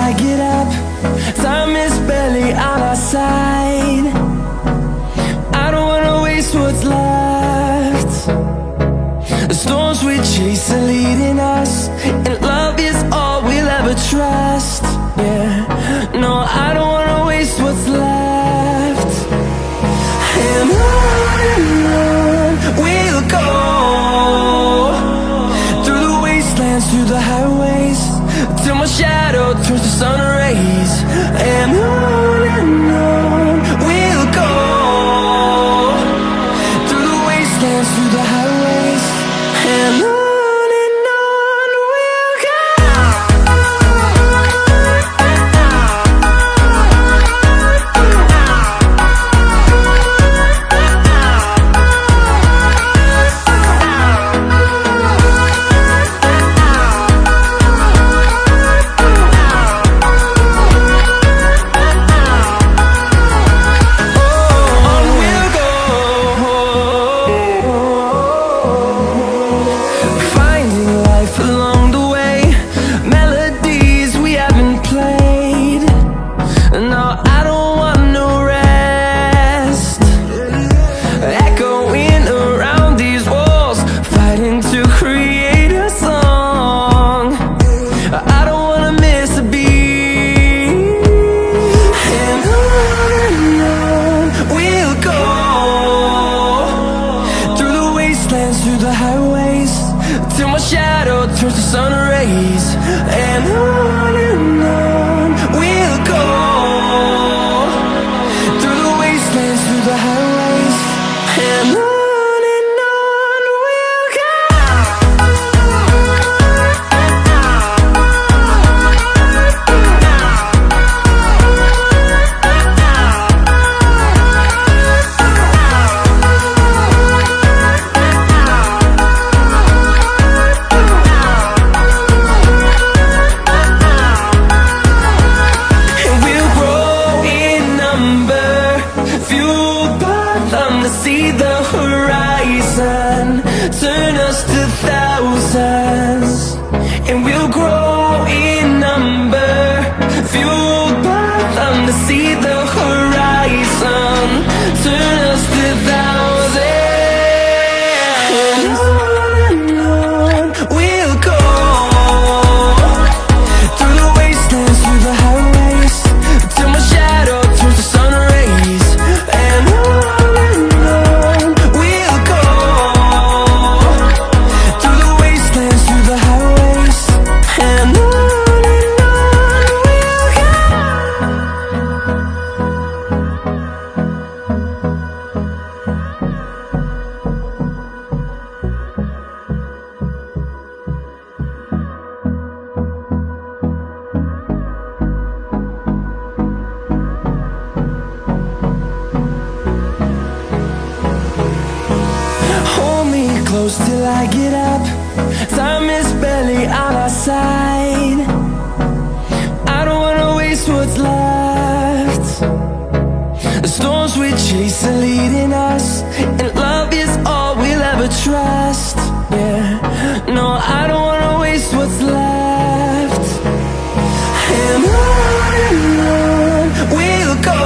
I get up. Time is barely on our side. I don't wanna waste what's left. The storms we chase are leading us, and love is all we'll ever trust. Yeah, no, I don't wanna waste what's left. And on we'll go, through the wastelands, through the highways, till my shadow turns to sun rays. And on we'll go, through the wastelands, through the highways, and on we'll go. Through the highways, till my shadow turns to sun rays. And on we'll go, through the wastelands, through the highways, and on we'll go. See the horizon, turn us to thousands, and we'll grow in number, fueled by them to see the horizon, turn us to thousands, and on we'll go, through the wastelands, through the highways, till my shadow turns to sun rays. And close till I get up. Time is barely on our side. I don't wanna waste what's left. The storms we chase are leading us, and love is all we'll ever trust. Yeah, no, I don't wanna waste what's left. And on we'll go,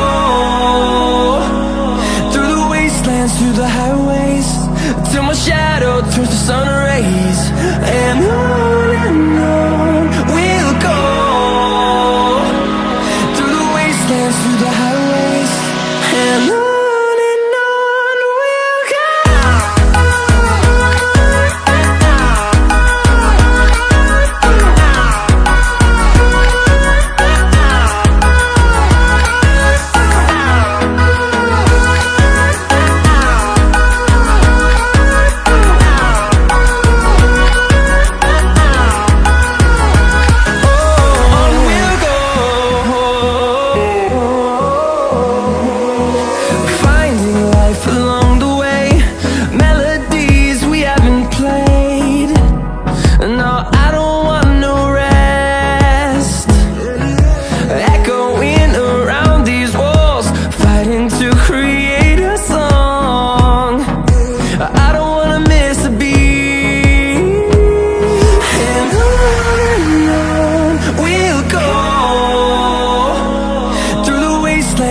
through the wastelands, through the highways, till my shadow turns to sun rays. And on we'll go, through the wastelands, through the highways, and on.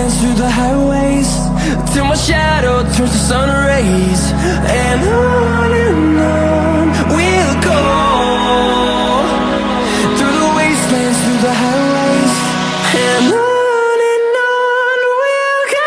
wastelands, through the highways, till my shadow turns to sun rays. And on we'll go, through the wastelands, through the highways, and on we'll go.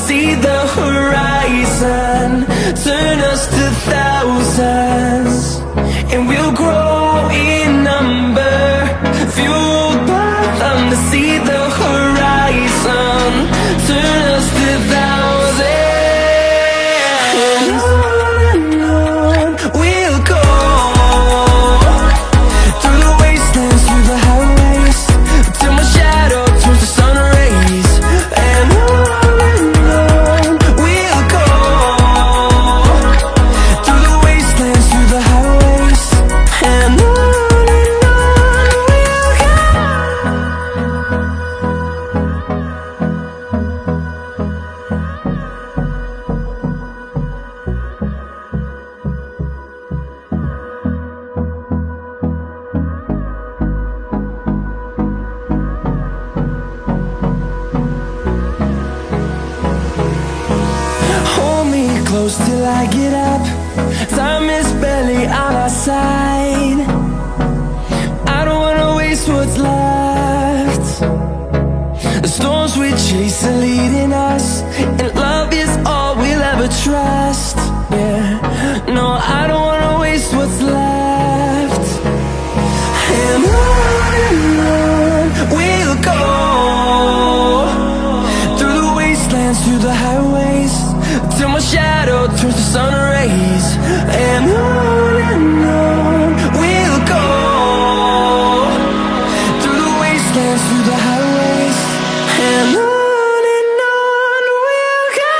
See the horizon, turn us to thousands, and we'll grow in number, fueled by them to see the horizon, turn us to thousands. And on we'll go, through the wastelands, through the highways, till my shadow turns to sun rays. And close till I get up. Time is barely on our side. I don't wanna waste what's left. The storms we chase are leading us, and love is all we'll ever trust. Yeah, no, I don't wanna waste what's left. And on we'll go, through the wastelands, through the highways, till my shadow turns to sun rays. And on we'll go, through the wastelands, through the highways, and on we'll go.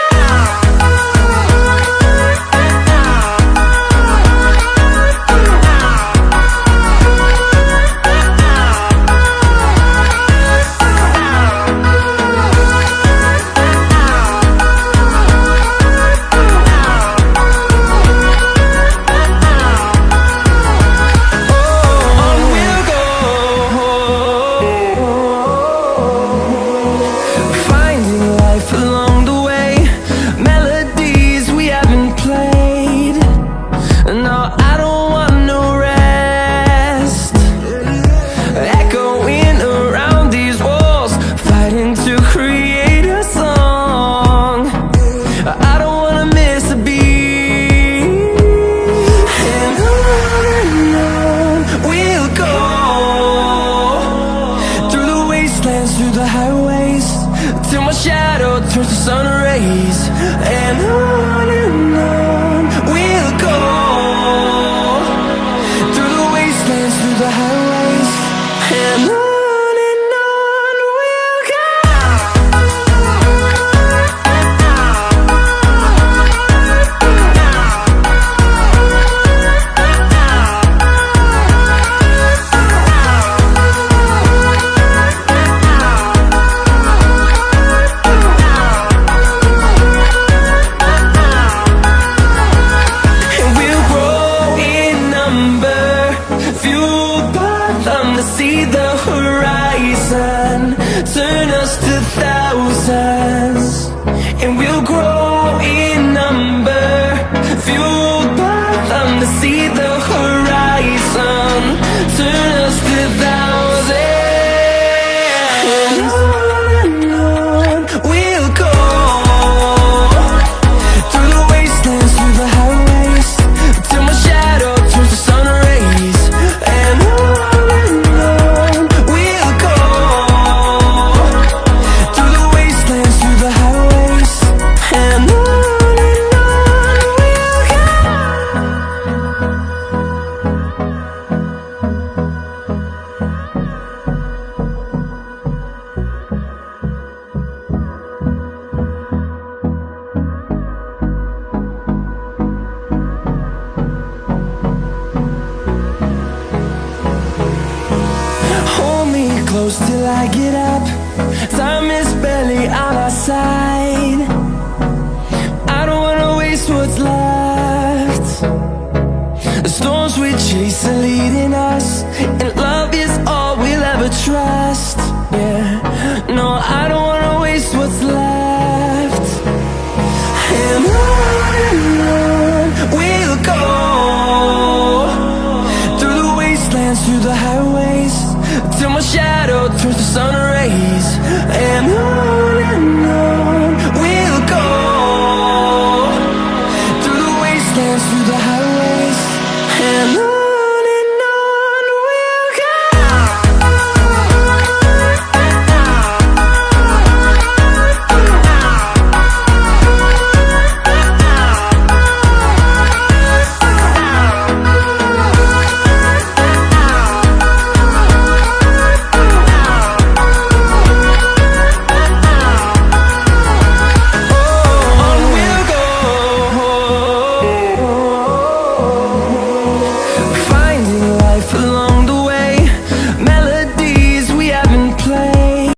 Through the highways, till my shadow turns to sun rays. And on we'll go, through the wastelands, through the highways, and on we'll go. close till I get up. Time is barely on our side. I don't wanna waste what's left. The storms we chase are leading us, and life